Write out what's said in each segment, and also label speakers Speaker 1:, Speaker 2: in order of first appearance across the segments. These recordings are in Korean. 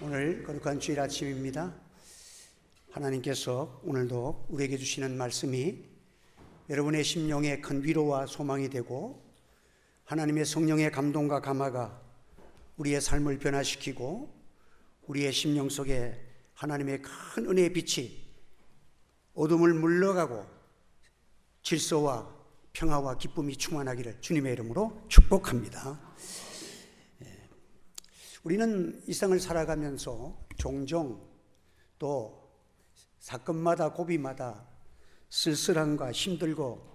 Speaker 1: 오늘 거룩한 주일 아침입니다. 하나님께서 오늘도 우리에게 주시는 말씀이 여러분의 심령에 큰 위로와 소망이 되고 하나님의 성령의 감동과 감화가 우리의 삶을 변화시키고 우리의 심령 속에 하나님의 큰 은혜의 빛이 어둠을 물러가고 질서와 평화와 기쁨이 충만하기를 주님의 이름으로 축복합니다. 우리는 이 생을 살아가면서 종종 또 사건마다 고비마다 쓸쓸함과 힘들고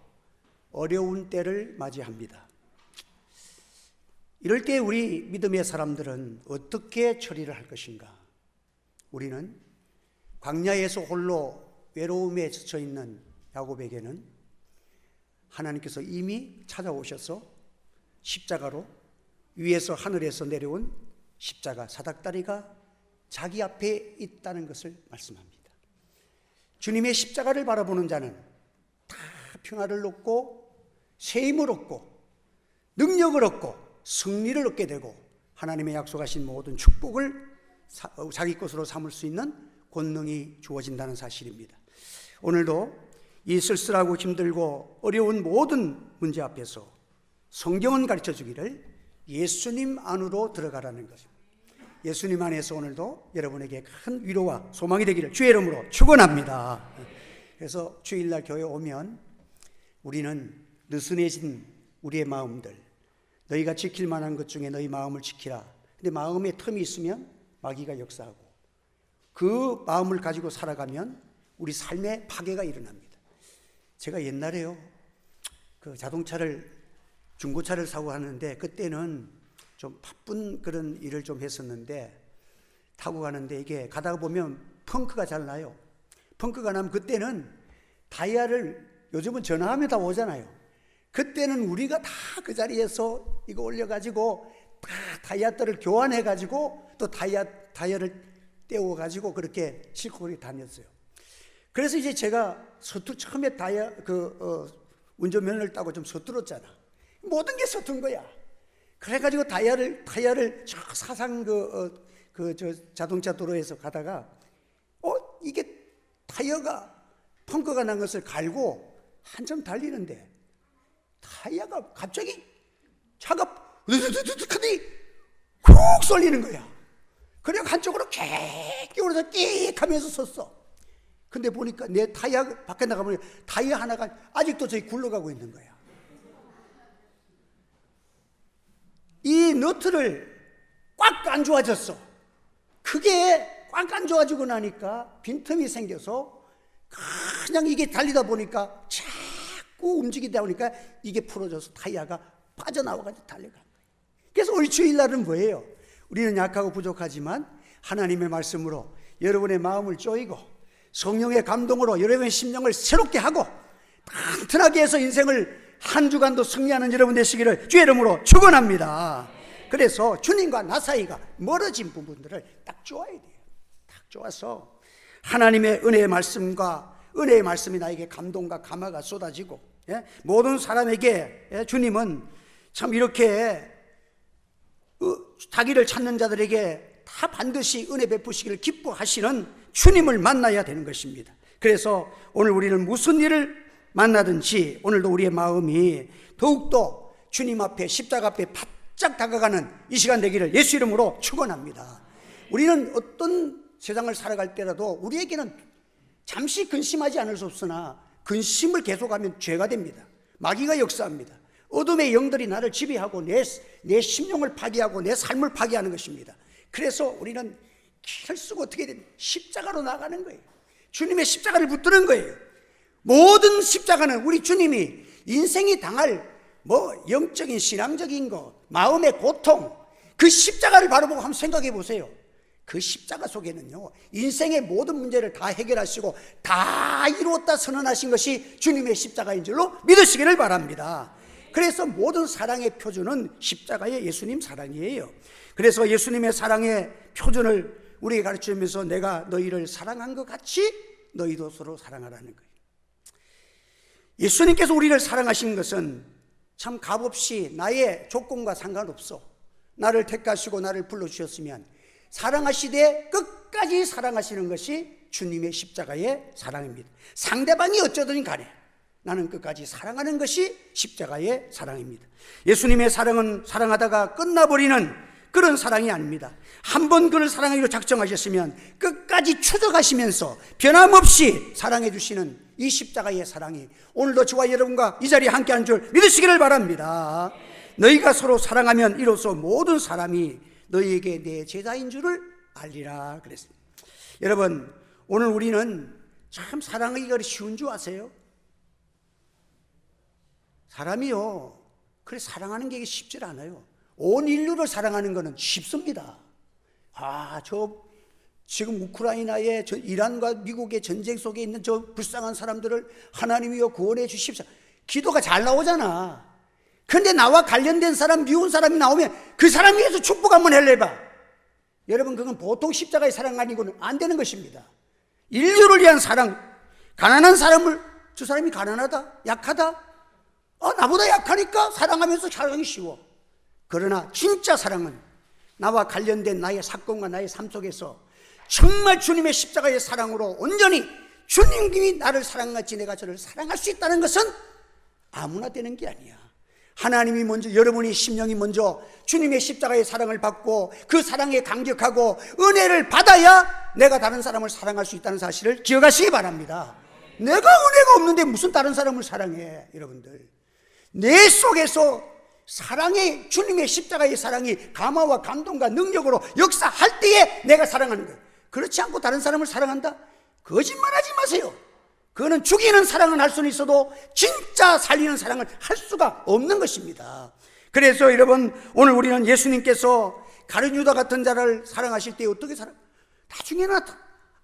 Speaker 1: 어려운 때를 맞이합니다. 이럴 때 우리 믿음의 사람들은 어떻게 처리를 할 것인가? 우리는 광야에서 홀로 외로움에 젖혀 있는 야곱에게는 하나님께서 이미 찾아오셔서 십자가로 위에서 하늘에서 내려온 십자가 사닥다리가 자기 앞에 있다는 것을 말씀합니다. 주님의 십자가를 바라보는 자는 다 평화를 얻고 새 힘을 얻고 능력을 얻고 승리를 얻게 되고 하나님의 약속하신 모든 축복을 자기 것으로 삼을 수 있는 권능이 주어진다는 사실입니다. 오늘도 이 쓸쓸하고 힘들고 어려운 모든 문제 앞에서 성경은 가르쳐 주기를 예수님 안으로 들어가라는 것입니다. 예수님 안에서 오늘도 여러분에게 큰 위로와 소망이 되기를 주의 이름으로 축원합니다. 그래서 주일날 교회 오면 우리는 느슨해진 우리의 마음들, 너희가 지킬 만한 것 중에 너희 마음을 지키라. 근데 마음에 틈이 있으면 마귀가 역사하고 그 마음을 가지고 살아가면 우리 삶에 파괴가 일어납니다. 제가 옛날에요, 그 중고차를 사고 하는데 그때는 좀 바쁜 그런 일을 좀 했었는데 타고 가는데 이게 가다가 보면 펑크가 잘 나요. 펑크가 나면 그때는 다이아를 요즘은 전화하면 다 오잖아요. 그때는 우리가 다 그 자리에서 이거 올려가지고 다 다이아들을 교환해가지고 또 다이아를 떼워가지고 그렇게 싣고 그렇게 다녔어요. 그래서 이제 제가 처음에 운전면허를 따고 좀 서툴었잖아. 모든 게 서툰 거야. 그래가지고 타이어를 저 사상 자동차 도로에서 가다가 이게 타이어가 펑크가 난 것을 갈고 한참 달리는데 타이어가 갑자기 차가 으드드드드하니 훅 쏠리는 거야. 그래 한쪽으로 객 기울어서 끽 하면서 섰어. 근데 보니까 내 타이어 밖에 나가면 타이어 하나가 아직도 저기 굴러가고 있는 거야. 이 너트를 꽉 안 좋아졌어. 그게 꽉 안 좋아지고 나니까 빈틈이 생겨서 그냥 이게 달리다 보니까 자꾸 움직이다 보니까 이게 풀어져서 타이어가 빠져나와가지고 달려간 거예요. 그래서 우리 주일날은 뭐예요? 우리는 약하고 부족하지만 하나님의 말씀으로 여러분의 마음을 쪼이고 성령의 감동으로 여러분의 심령을 새롭게 하고 튼튼하게 해서 인생을 한 주간도 승리하는 여러분 되시기를 주의 이름으로 축원합니다. 그래서 주님과 나 사이가 멀어진 부분들을 딱 쪼아야 돼요. 딱 쪼아서 하나님의 은혜의 말씀과 은혜의 말씀이 나에게 감동과 감화가 쏟아지고 모든 사람에게 주님은 참 이렇게 자기를 찾는 자들에게 다 반드시 은혜 베푸시기를 기뻐하시는 주님을 만나야 되는 것입니다. 그래서 오늘 우리는 무슨 일을 만나든지 오늘도 우리의 마음이 더욱더 주님 앞에 십자가 앞에 바짝 다가가는 이 시간 되기를 예수 이름으로 축원합니다. 우리는 어떤 세상을 살아갈 때라도 우리에게는 잠시 근심하지 않을 수 없으나 근심을 계속하면 죄가 됩니다. 마귀가 역사합니다. 어둠의 영들이 나를 지배하고 내 심령을 파괴하고 내 삶을 파괴하는 것입니다. 그래서 우리는 길을 쓰고 어떻게 되면 십자가로 나가는 거예요. 주님의 십자가를 붙드는 거예요. 모든 십자가는 우리 주님이 인생이 당할 영적인 신앙적인 거, 마음의 고통, 그 십자가를 바라보고 한번 생각해 보세요. 그 십자가 속에는요 인생의 모든 문제를 다 해결하시고 다 이루었다 선언하신 것이 주님의 십자가인 줄로 믿으시기를 바랍니다. 그래서 모든 사랑의 표준은 십자가의 예수님 사랑이에요. 그래서 예수님의 사랑의 표준을 우리에게 가르치면서 내가 너희를 사랑한 것 같이 너희도 서로 사랑하라는 거예요. 예수님께서 우리를 사랑하신 것은 참 값없이 나의 조건과 상관없어 나를 택하시고 나를 불러주셨으면 사랑하시되 끝까지 사랑하시는 것이 주님의 십자가의 사랑입니다. 상대방이 어쩌든 간에 나는 끝까지 사랑하는 것이 십자가의 사랑입니다. 예수님의 사랑은 사랑하다가 끝나버리는 그런 사랑이 아닙니다. 한 번 그를 사랑하기로 작정하셨으면 끝까지 추적하시면서 변함없이 사랑해 주시는 이 십자가의 사랑이 오늘도 저와 여러분과 이 자리에 함께하는 줄 믿으시기를 바랍니다. 너희가 서로 사랑하면 이로써 모든 사람이 너희에게 내 제자인 줄을 알리라 그랬습니다. 여러분, 오늘 우리는 참 사랑하기가 쉬운 줄 아세요? 사람이요, 그래 사랑하는 게 쉽지 않아요. 온 인류를 사랑하는 것은 쉽습니다. 지금 우크라이나의 이란과 미국의 전쟁 속에 있는 저 불쌍한 사람들을 하나님이여 구원해 주십시오. 기도가 잘 나오잖아. 그런데 나와 관련된 사람, 미운 사람이 나오면 그 사람 위해서 축복 한번 해봐. 여러분, 그건 보통 십자가의 사랑 아니고는 안 되는 것입니다. 인류를 위한 사랑, 가난한 사람을, 저 사람이 가난하다, 약하다, 나보다 약하니까 사랑하면서 사랑이 쉬워. 그러나 진짜 사랑은 나와 관련된 나의 사건과 나의 삶 속에서 정말 주님의 십자가의 사랑으로 온전히 주님이 나를 사랑같이 내가 저를 사랑할 수 있다는 것은 아무나 되는 게 아니야. 하나님이 먼저, 여러분이 심령이 먼저 주님의 십자가의 사랑을 받고 그 사랑에 감격하고 은혜를 받아야 내가 다른 사람을 사랑할 수 있다는 사실을 기억하시기 바랍니다. 내가 은혜가 없는데 무슨 다른 사람을 사랑해. 여러분들, 내 속에서 사랑의, 주님의 십자가의 사랑이 감화와 감동과 능력으로 역사할 때에 내가 사랑하는 거예요. 그렇지 않고 다른 사람을 사랑한다? 거짓말하지 마세요. 그거는 죽이는 사랑은 할 수는 있어도 진짜 살리는 사랑을 할 수가 없는 것입니다. 그래서 여러분, 오늘 우리는 예수님께서 가룟 유다 같은 자를 사랑하실 때 어떻게 나중에는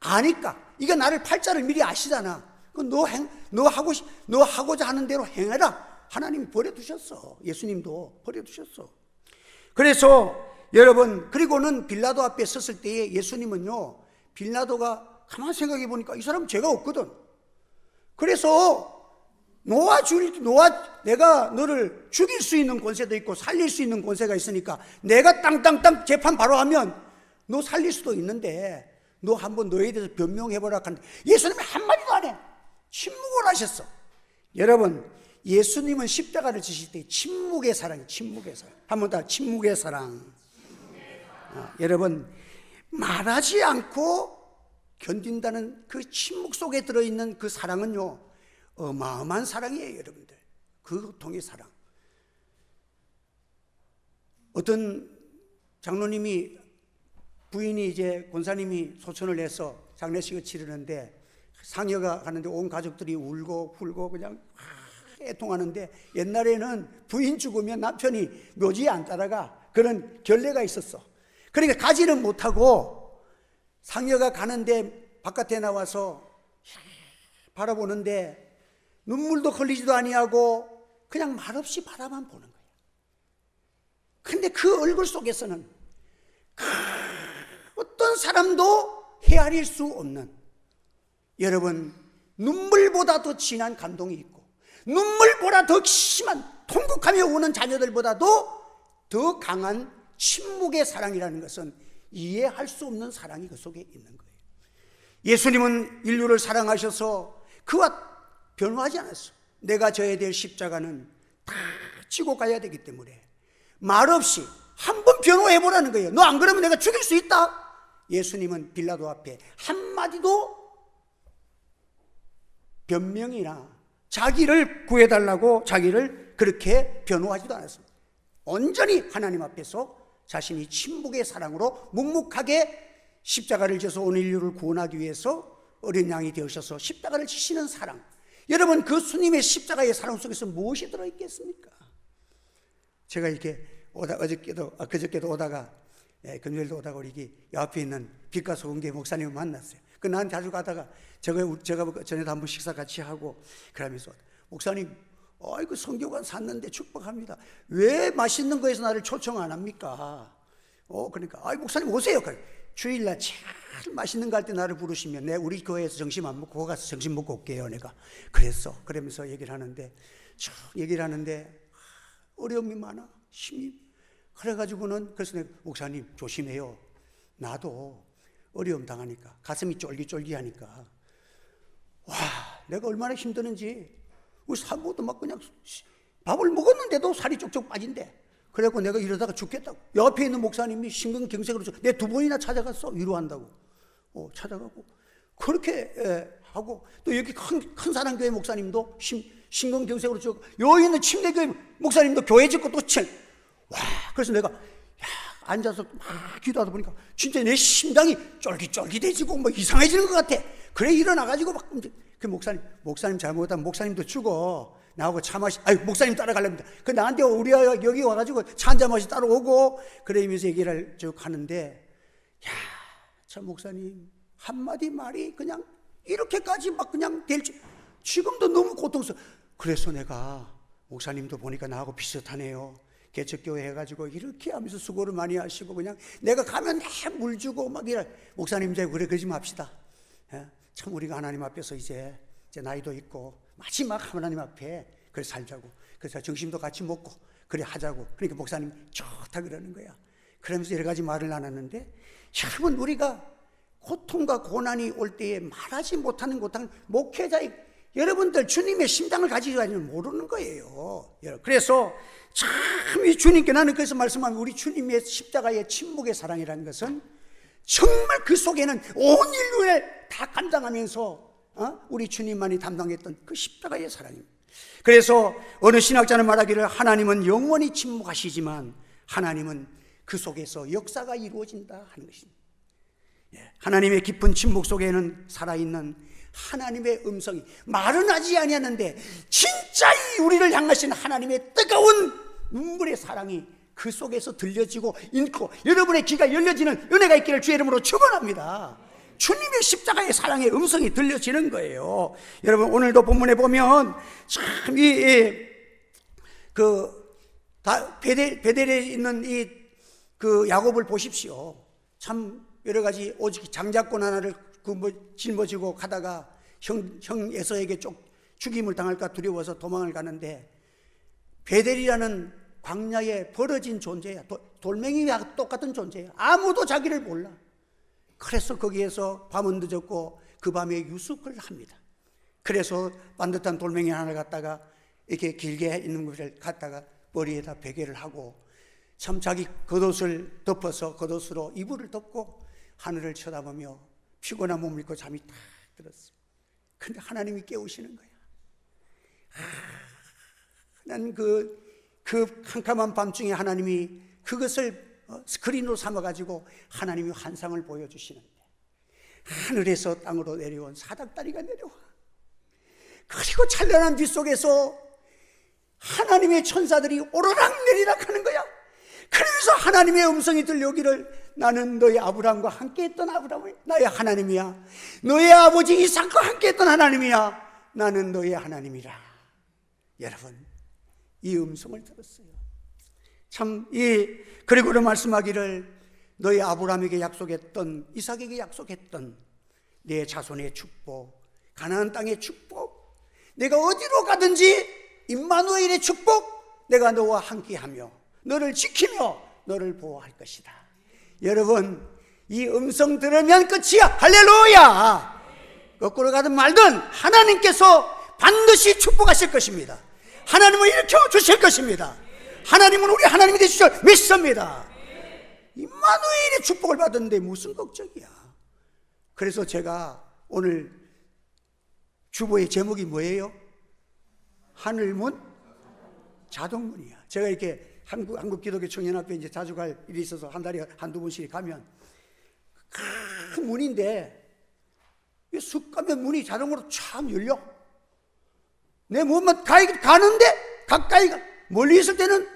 Speaker 1: 아니까, 이게 나를 팔자를 미리 아시잖아. 너 하고자 하는 대로 행해라. 하나님이 버려두셨어. 예수님도 버려두셨어. 그래서 여러분, 그리고는 빌라도 앞에 섰을 때에 예수님은요, 빌라도가 가만히 생각해 보니까 이 사람은 죄가 없거든. 그래서 내가 너를 죽일 수 있는 권세도 있고 살릴 수 있는 권세가 있으니까 내가 땅땅땅 재판 바로 하면 너 살릴 수도 있는데 너 한번 너에 대해서 변명해보라 하는데 예수님이 한마디도 안 해. 침묵을 하셨어. 여러분, 예수님은 십자가를 지실 때 침묵의 사랑이에요. 침묵의 사랑. 한번 더, 침묵의 사랑. 여러분, 말하지 않고 견딘다는 그 침묵 속에 들어있는 그 사랑은요, 어마어마한 사랑이에요. 여러분들, 그 고통의 사랑. 어떤 장로님이, 부인이 이제 권사님이 소천을 내서 장례식을 치르는데 상여가 가는데 온 가족들이 울고 불고 그냥 애통하는데, 옛날에는 부인 죽으면 남편이 묘지에 안 따라가 그런 결례가 있었어. 그러니까 가지는 못하고 상여가 가는데 바깥에 나와서 바라보는데 눈물도 흘리지도 아니하고 그냥 말없이 바라만 보는 거예요. 근데 그 얼굴 속에서는 어떤 사람도 헤아릴 수 없는, 여러분, 눈물보다 더 진한 감동이 있고 눈물보다 더 심한 통곡하며 우는 자녀들보다도 더 강한 침묵의 사랑이라는 것은 이해할 수 없는 사랑이 그 속에 있는 거예요. 예수님은 인류를 사랑하셔서 그와 변호하지 않았어. 내가 져야 될 십자가는 다 지고 가야 되기 때문에 말없이 한번 변호해보라는 거예요. 너 안 그러면 내가 죽일 수 있다. 예수님은 빌라도 앞에 한마디도 변명이나 자기를 구해달라고 자기를 그렇게 변호하지도 않았습니다. 온전히 하나님 앞에서 자신이 침묵의 사랑으로 묵묵하게 십자가를 져서 온 인류를 구원하기 위해서 어린 양이 되어셔서 십자가를 지시는 사랑. 여러분, 그 주님의 십자가의 사랑 속에서 무엇이 들어있겠습니까? 제가 이렇게 그저께도 오다가, 금요일도 오다가 우리 옆에 있는 빛과 소금교회 목사님을 만났어요. 그 나한테 자주 가다가 제가 전에도 한번 식사 같이 하고 그러면서, 목사님, 그 성교관 샀는데 축복합니다. 왜 맛있는 거에서 나를 초청 안 합니까? 그러니까, 목사님 오세요. 주일날 제일 맛있는 거 할 때 나를 부르시면 우리 교회에서 점심 안 먹고 거기 가서 점심 먹고 올게요. 내가 그랬어. 그러면서 얘기를 하는데 어려움이 많아. 힘이. 그래가지고는, 그래서 내가, 목사님 조심해요. 나도 어려움 당하니까 가슴이 쫄깃쫄깃하니까 와, 내가 얼마나 힘드는지. 우리 사모도 막 그냥 밥을 먹었는데도 살이 쪽쪽 빠진대. 그래갖고 내가 이러다가 죽겠다고. 옆에 있는 목사님이 심근경색으로 내 2번이나 찾아갔어. 위로한다고. 찾아가고 그렇게 하고, 또 여기 큰 사랑교회 목사님도 심근경색으로 쭉, 여기 있는 침례교회 목사님도 교회 짓고 또 와, 그래서 내가 앉아서 막 기도하다 보니까 진짜 내 심장이 쫄깃쫄깃해지고 뭐 이상해지는 것 같아. 그래 일어나가지고 막, 그 목사님 잘못하면 목사님도 죽어. 나하고 차 마시, 목사님 따라가려합니다. 그 나한테 우리가 여기 와가지고 차 한잔 마시 따라오고, 그러면서 얘기를 쭉 하는데, 야, 저 목사님 한마디 말이 그냥 이렇게까지 막 그냥 지금도 너무 고통스러워. 그래서 내가 목사님도 보니까 나하고 비슷하네요. 개척교회 해가지고 이렇게 하면서 수고를 많이 하시고, 그냥 내가 가면 물 주고 막 이래. 목사님 이제 그러지 맙시다. 참 우리가 하나님 앞에서 이제 나이도 있고 마지막 하나님 앞에 그래 살자고. 그래서 점심도 같이 먹고 그래 하자고. 그러니까 목사님 좋다 그러는 거야. 그러면서 여러 가지 말을 나눴는데, 여러분 우리가 고통과 고난이 올 때에 말하지 못하는 목회자의 여러분들 주님의 심장을 가지고 다니면 모르는 거예요. 그래서 참 이 주님께, 나는 그래서 말씀하면 우리 주님의 십자가의 침묵의 사랑이라는 것은 정말 그 속에는 온 인류를 다 감당하면서 우리 주님만이 담당했던 그 십자가의 사랑입니다. 그래서 어느 신학자는 말하기를, 하나님은 영원히 침묵하시지만 하나님은 그 속에서 역사가 이루어진다 하는 것입니다. 하나님의 깊은 침묵 속에는 살아있는 하나님의 음성이, 말은 하지 아니하는데 진짜 이 우리를 향하신 하나님의 뜨거운 눈물의 사랑이 그 속에서 들려지고 있고, 여러분의 귀가 열려지는 은혜가 있기를 주의 이름으로 축원합니다. 주님의 십자가의 사랑의 음성이 들려지는 거예요. 여러분 오늘도 본문에 보면 참 베델에 있는 그 야곱을 보십시오. 참 여러 가지, 오직 장자권 하나를 짊어지고 가다가 형 에서에게 죽임을 당할까 두려워서 도망을 가는데, 베델이라는 광야에 벌어진 존재야. 돌멩이와 똑같은 존재야. 아무도 자기를 몰라. 그래서 거기에서 밤은 늦었고 그 밤에 유숙을 합니다. 그래서 반듯한 돌멩이 하나를 갖다가 이렇게 길게 있는 것을 갖다가 머리에다 베개를 하고, 참 자기 겉옷을 덮어서 겉옷으로 이불을 덮고 하늘을 쳐다보며 피곤한 몸을 입고 잠이 딱 들었어요. 근데 하나님이 깨우시는 거야. 난 그 캄캄한 밤중에 하나님이 그것을 스크린으로 삼아가지고 하나님이 환상을 보여주시는데, 하늘에서 땅으로 내려온 사닥다리가 내려와. 그리고 찬란한 빛 속에서 하나님의 천사들이 오르락 내리락 하는 거야. 그래서 하나님의 음성이 들려오기를, 나는 너의 아브라함과 함께했던 아브라함이 나의 하나님이야. 너의 아버지 이삭과 함께했던 하나님이야. 나는 너의 하나님이라. 여러분, 이 음성을 들었어요. 참, 그리고는 말씀하기를, 너의 아브라함에게 약속했던, 이삭에게 약속했던 내 자손의 축복, 가나안 땅의 축복, 내가 어디로 가든지 임마누엘의 축복, 내가 너와 함께하며 너를 지키며 너를 보호할 것이다. 여러분, 이 음성 들으면 끝이야. 할렐루야. 거꾸로 가든 말든 하나님께서 반드시 축복하실 것입니다. 하나님은 일으켜 주실 것입니다. 하나님은 우리 하나님이 되실 줄 믿습니다. 임마누엘의 축복을 받았는데 무슨 걱정이야. 그래서 제가 오늘 주보의 제목이 뭐예요? 하늘문 자동문이야. 제가 이렇게 한국 기독교 청년합회 이제 자주 갈 일이 있어서 한 달에 한두 번씩 가면 큰 문인데, 쑥 가면 문이 자동으로 참 열려. 내 몸만 가는데 가까이 멀리 있을 때는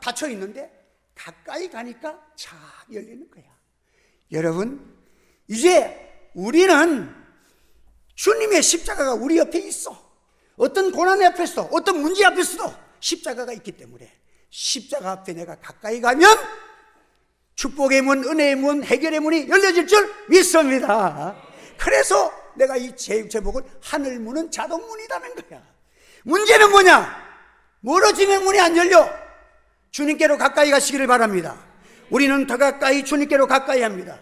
Speaker 1: 닫혀 있는데 가까이 가니까 참 열리는 거야. 여러분, 이제 우리는 주님의 십자가가 우리 옆에 있어. 어떤 고난 앞에서도, 어떤 문제 앞에서도 십자가가 있기 때문에 십자가 앞에 내가 가까이 가면 축복의 문, 은혜의 문, 해결의 문이 열려질 줄 믿습니다. 그래서 내가 이 제목을 하늘문은 자동문이라는 거야. 문제는 뭐냐? 멀어지면 문이 안 열려. 주님께로 가까이 가시기를 바랍니다. 우리는 더 가까이 주님께로 가까이 합니다.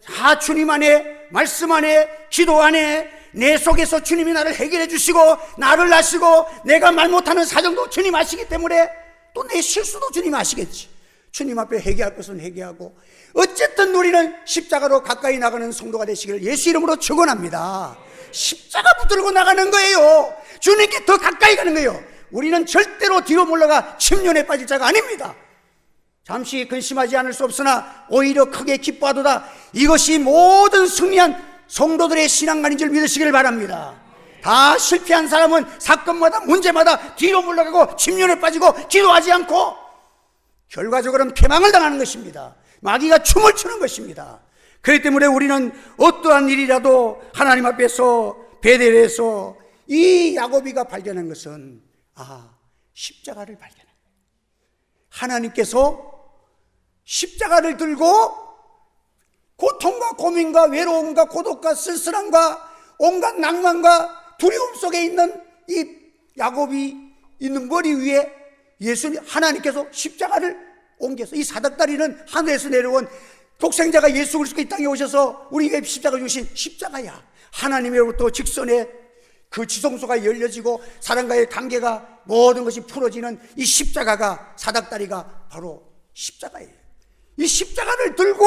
Speaker 1: 다 주님 안에, 말씀 안에, 기도 안에 내 속에서 주님이 나를 해결해 주시고 나를 아시고 내가 말 못하는 사정도 주님 아시기 때문에 또 내 실수도 주님 아시겠지. 주님 앞에 회개할 것은 회개하고 어쨌든 우리는 십자가로 가까이 나가는 성도가 되시기를 예수 이름으로 축원합니다. 십자가 붙들고 나가는 거예요. 주님께 더 가까이 가는 거예요. 우리는 절대로 뒤로 물러가 침륜에 빠질 자가 아닙니다. 잠시 근심하지 않을 수 없으나 오히려 크게 기뻐하도다. 이것이 모든 승리한 성도들의 신앙만인 줄 믿으시길 바랍니다. 다 실패한 사람은 사건마다 문제마다 뒤로 물러가고 침륜에 빠지고 기도하지 않고 결과적으로는 패망을 당하는 것입니다. 마귀가 춤을 추는 것입니다. 그렇기 때문에 우리는 어떠한 일이라도 하나님 앞에서 베델에서 이 야고비가 발견한 것은 십자가를 발견한 거예요. 하나님께서 십자가를 들고 고통과 고민과 외로움과 고독과 쓸쓸함과 온갖 낭만과 두려움 속에 있는 이 야곱이 있는 머리 위에 예수님 하나님께서 십자가를 옮겨서 이 사닥다리는 하늘에서 내려온 독생자가 예수 그리스도 이 땅에 오셔서 우리에게 십자가 주신 십자가야. 하나님으로부터 직선의 그 지성소가 열려지고 사람과의 관계가 모든 것이 풀어지는 이 십자가가 사닥다리가 바로 십자가예요. 이 십자가를 들고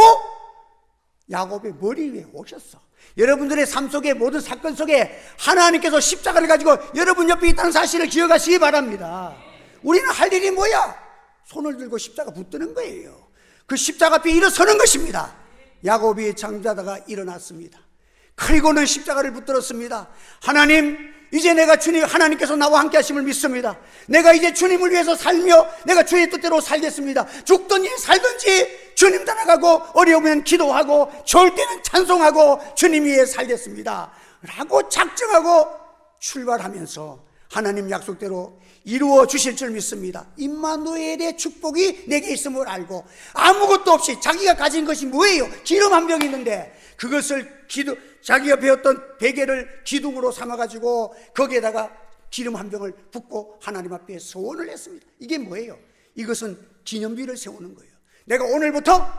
Speaker 1: 야곱의 머리 위에 오셨어. 여러분들의 삶 속의 모든 사건 속에 하나님께서 십자가를 가지고 여러분 옆에 있다는 사실을 기억하시기 바랍니다. 우리는 할 일이 뭐야? 손을 들고 십자가 붙드는 거예요. 그 십자가 앞에 일어서는 것입니다. 야곱이 잠자다가 일어났습니다. 그리고는 십자가를 붙들었습니다. 하나님, 이제 내가 주님 하나님께서 나와 함께 하심을 믿습니다. 내가 이제 주님을 위해서 살며 내가 주의 뜻대로 살겠습니다. 죽든지 살든지 주님 따라가고 어려우면 기도하고 좋을 때는 찬송하고 주님 위해 살겠습니다 라고 작정하고 출발하면서 하나님 약속대로 이루어 주실 줄 믿습니다. 임마누엘의 축복이 내게 있음을 알고 아무것도 없이 자기가 가진 것이 뭐예요? 기름 한 병 있는데 그것을 자기가 배웠던 베개를 기둥으로 삼아가지고 거기에다가 기름 한 병을 붓고 하나님 앞에 소원을 했습니다. 이게 뭐예요? 이것은 기념비를 세우는 거예요. 내가 오늘부터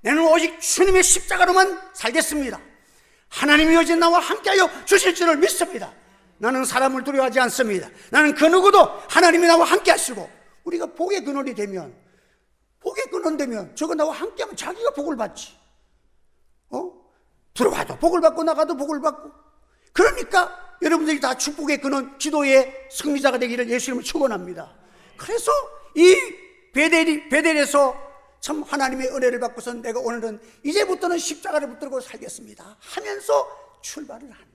Speaker 1: 나는 오직 주님의 십자가로만 살겠습니다. 하나님이 어제 나와 함께하여 주실 줄을 믿습니다. 나는 사람을 두려워하지 않습니다. 나는 그 누구도 하나님이 나와 함께 하시고 우리가 복의 근원이 되면 저거 나와 함께하면 자기가 복을 받지. 들어와도 복을 받고 나가도 복을 받고. 그러니까 여러분들이 다 축복의 근원, 기도의 승리자가 되기를 예수 이름으로 축원합니다. 그래서 이 베델에서 참 하나님의 은혜를 받고선 내가 오늘은 이제부터는 십자가를 붙들고 살겠습니다 하면서 출발을 하는 거예요.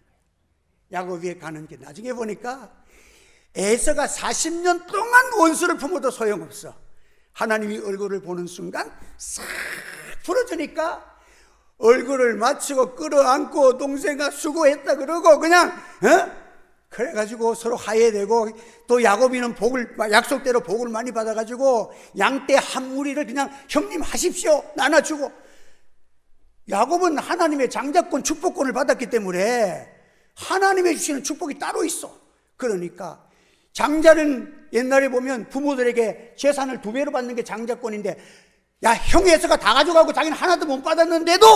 Speaker 1: 야곱이 가는 게 나중에 보니까 에서가 40년 동안 원수를 품어도 소용없어. 하나님이 얼굴을 보는 순간 싹 풀어주니까 얼굴을 맞추고 끌어안고 동생아 수고했다 그러고 그냥 그래가지고 서로 화해되고 또 야곱이는 약속대로 복을 많이 받아가지고 양떼 한 무리를 그냥 형님 하십시오 나눠주고. 야곱은 하나님의 장자권 축복권을 받았기 때문에 하나님의 주시는 축복이 따로 있어. 그러니까 장자는 옛날에 보면 부모들에게 재산을 2배로 받는 게 장자권인데 야 형이 에서가 다 가져가고 자기는 하나도 못 받았는데도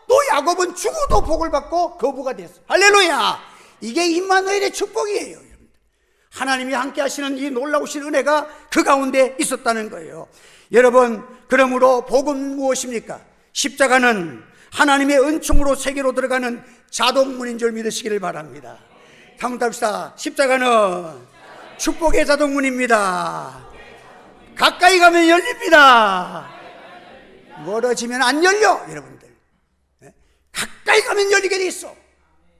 Speaker 1: 또 야곱은 죽어도 복을 받고 거부가 됐어. 할렐루야. 이게 임마누엘의 축복이에요. 하나님이 함께 하시는 이 놀라우신 은혜가 그 가운데 있었다는 거예요. 여러분, 그러므로 복은 무엇입니까? 십자가는 하나님의 은총으로 세계로 들어가는 자동문인 줄 믿으시기를 바랍니다. 한번 답시다. 십자가는 축복의 자동문입니다. 가까이 가면 열립니다. 멀어지면 안 열려. 여러분들 가까이 가면 열리게 돼 있어.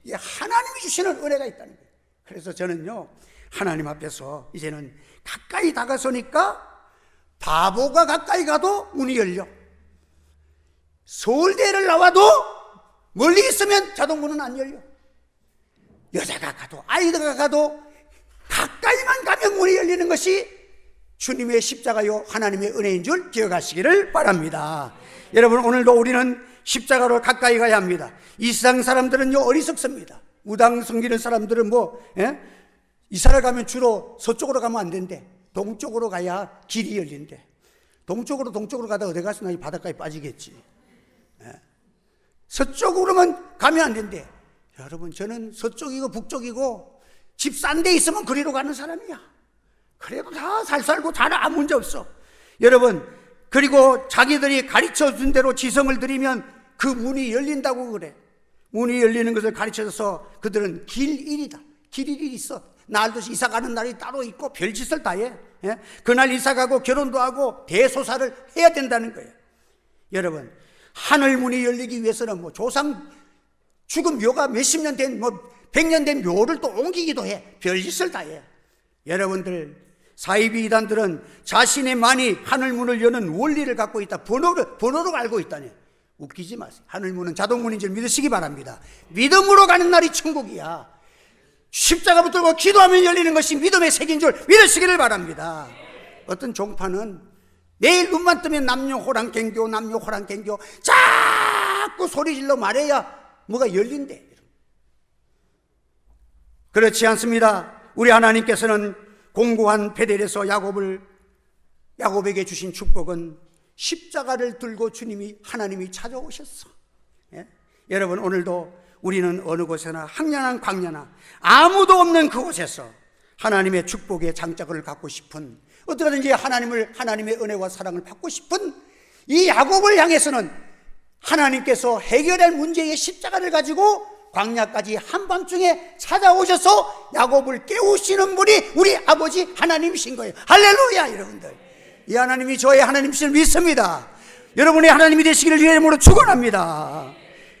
Speaker 1: 이게 하나님이 주시는 은혜가 있다는 거예요. 그래서 저는요 하나님 앞에서 이제는 가까이 다가서니까 바보가 가까이 가도 문이 열려. 서울대를 나와도 멀리 있으면 자동문은 안 열려. 여자가 가도 아이들가 가도 가까이만 가면 문이 열리는 것이 주님의 십자가요 하나님의 은혜인 줄 기억하시기를 바랍니다. 여러분, 오늘도 우리는 십자가로 가까이 가야 합니다. 이 세상 사람들은요 어리석습니다. 무당 섬기는 사람들은 이사를 가면 주로 서쪽으로 가면 안 된대. 동쪽으로 가야 길이 열린대. 동쪽으로 가다 어디 가서 나 이 바닷가에 빠지겠지. 서쪽으로만 가면 안 된대. 여러분, 저는 서쪽이고 북쪽이고 집 싼 데 있으면 그리로 가는 사람이야. 그래도 다 잘 살고 다 아무 문제 없어. 여러분, 그리고 자기들이 가르쳐 준 대로 지성을 들이면 그 문이 열린다고 그래. 문이 열리는 것을 가르쳐줘서 그들은 길일이다. 길일이 있어. 날도 이사 가는 날이 따로 있고 별짓을 다 해. 예? 그날 이사 가고 결혼도 하고 대소사를 해야 된다는 거예요. 여러분, 하늘 문이 열리기 위해서는 뭐 조상 죽은 묘가 몇십 년 된, 뭐 100년 된 묘를 또 옮기기도 해. 별짓을 다 해. 여러분들, 사이비 이단들은 자신의만이 하늘 문을 여는 원리를 갖고 있다. 번호로 알고 있다니. 웃기지 마세요. 하늘 문은 자동문인 줄 믿으시기 바랍니다. 믿음으로 가는 날이 천국이야. 십자가 붙들고 기도하면 열리는 것이 믿음의 색인 줄 믿으시기를 바랍니다. 어떤 종파는 내일 눈만 뜨면 남녀호랑갱교 자꾸 소리질러 말해야 뭐가 열린대. 그렇지 않습니다. 우리 하나님께서는 공고한 베델에서 야곱에게 주신 축복은 십자가를 들고 하나님이 찾아오셨어. 예? 여러분, 오늘도 우리는 어느 곳에나 황량한 광야나 아무도 없는 그곳에서 하나님의 축복의 장작을 갖고 싶은, 어떻게든지 하나님의 은혜와 사랑을 받고 싶은 이 야곱을 향해서는 하나님께서 해결할 문제의 십자가를 가지고 광야까지 한밤중에 찾아오셔서 야곱을 깨우시는 분이 우리 아버지 하나님이신 거예요. 할렐루야. 여러분들, 이 하나님이 저의 하나님이신 믿습니다. 여러분의 하나님이 되시기를 주의 이름으로 축원합니다.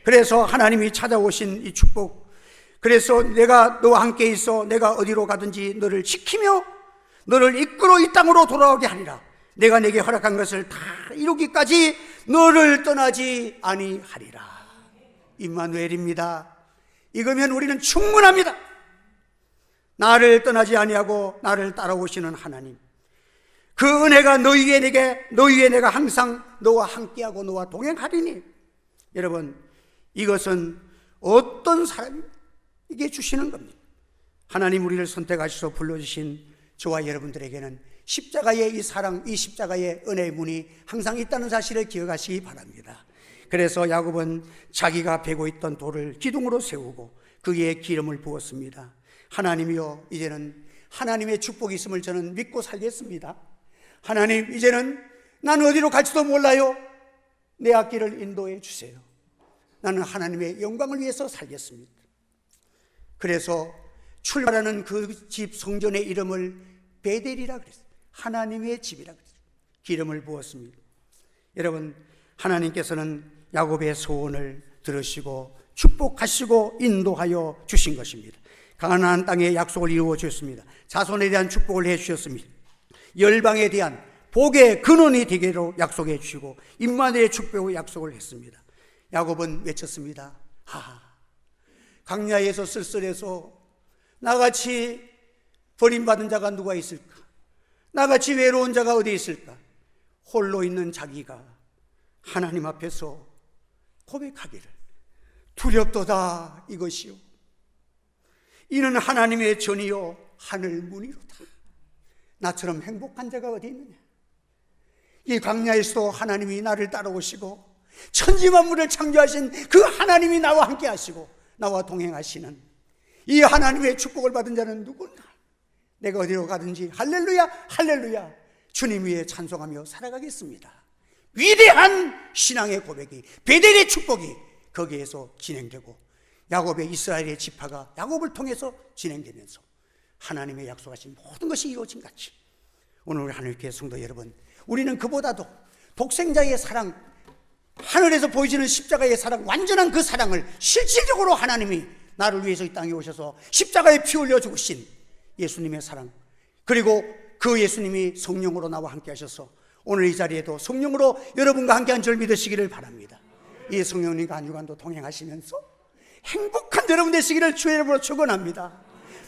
Speaker 1: 그래서 하나님이 찾아오신 이 축복, 그래서 내가 너와 함께 있어 내가 어디로 가든지 너를 지키며 너를 이끌어 이 땅으로 돌아오게 하리라. 내가 내게 허락한 것을 다 이루기까지 너를 떠나지 아니하리라. 임마누엘입니다. 이거면 우리는 충분합니다. 나를 떠나지 아니하고 나를 따라오시는 하나님, 그 은혜가 너희 위에 내가 항상 너와 함께하고 너와 동행하리니. 여러분, 이것은 어떤 사람에게 주시는 겁니다. 하나님 우리를 선택하셔서 불러주신 저와 여러분들에게는 십자가의 이 사랑, 이 십자가의 은혜의 문이 항상 있다는 사실을 기억하시기 바랍니다. 그래서 야곱은 자기가 베고 있던 돌을 기둥으로 세우고 거기에 기름을 부었습니다. 하나님이여, 이제는 하나님의 축복이 있음을 저는 믿고 살겠습니다. 하나님, 이제는 나는 어디로 갈지도 몰라요. 내 앞길을 인도해 주세요. 나는 하나님의 영광을 위해서 살겠습니다. 그래서 출발하는 그 집 성전의 이름을 베델이라 그랬어요. 하나님의 집이라 그랬어요. 기름을 부었습니다. 여러분, 하나님께서는 야곱의 소원을 들으시고 축복하시고 인도하여 주신 것입니다. 가나안 땅의 약속을 이루어 주셨습니다. 자손에 대한 축복을 해 주셨습니다. 열방에 대한 복의 근원이 되기로 약속해 주시고 임마누엘의 축복의 약속을 했습니다. 야곱은 외쳤습니다. 광야에서 쓸쓸해서 나같이 버림받은 자가 누가 있을까? 나같이 외로운 자가 어디 있을까? 홀로 있는 자기가 하나님 앞에서 고백하기를, 두렵도다 이것이요, 이는 하나님의 전이요 하늘 문이로다. 나처럼 행복한 자가 어디 있느냐? 이 광야에서도 하나님이 나를 따라오시고 천지만물을 창조하신 그 하나님이 나와 함께 하시고 나와 동행하시는 이 하나님의 축복을 받은 자는 누구나 내가 어디로 가든지 할렐루야 할렐루야 주님 위에 찬송하며 살아가겠습니다. 위대한 신앙의 고백이, 베델의 축복이 거기에서 진행되고 야곱의 이스라엘의 지파가 야곱을 통해서 진행되면서 하나님의 약속하신 모든 것이 이루어진 같이 오늘 우리 하늘교회 성도 여러분, 우리는 그보다도 독생자의 사랑, 하늘에서 보여지는 십자가의 사랑, 완전한 그 사랑을 실질적으로 하나님이 나를 위해서 이 땅에 오셔서 십자가에 피 흘려 죽으신 예수님의 사랑, 그리고 그 예수님이 성령으로 나와 함께 하셔서 오늘 이 자리에도 성령으로 여러분과 함께한 줄 믿으시기를 바랍니다. 이 성령님과 한 주간도 동행하시면서 행복한 여러분 되시기를 주의 이름으로 축원합니다.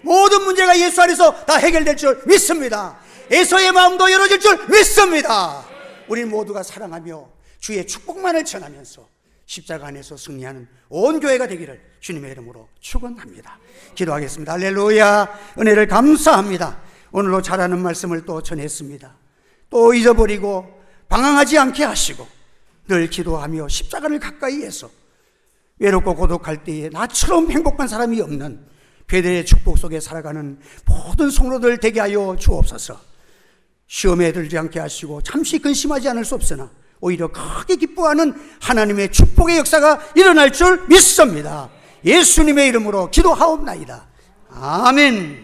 Speaker 1: 모든 문제가 예수 안에서 다 해결될 줄 믿습니다. 에서의 마음도 열어질 줄 믿습니다. 우리 모두가 사랑하며 주의 축복만을 전하면서 십자가 안에서 승리하는 온 교회가 되기를 주님의 이름으로 축원합니다. 기도하겠습니다. 할렐루야. 은혜를 감사합니다. 오늘로 잘하는 말씀을 또 전했습니다. 또 잊어버리고 방황하지 않게 하시고 늘 기도하며 십자가를 가까이 해서 외롭고 고독할 때에 나처럼 행복한 사람이 없는 베델의 축복 속에 살아가는 모든 성도들 되게 하여 주옵소서. 시험에 들지 않게 하시고 잠시 근심하지 않을 수 없으나 오히려 크게 기뻐하는 하나님의 축복의 역사가 일어날 줄 믿습니다. 예수님의 이름으로 기도하옵나이다. 아멘.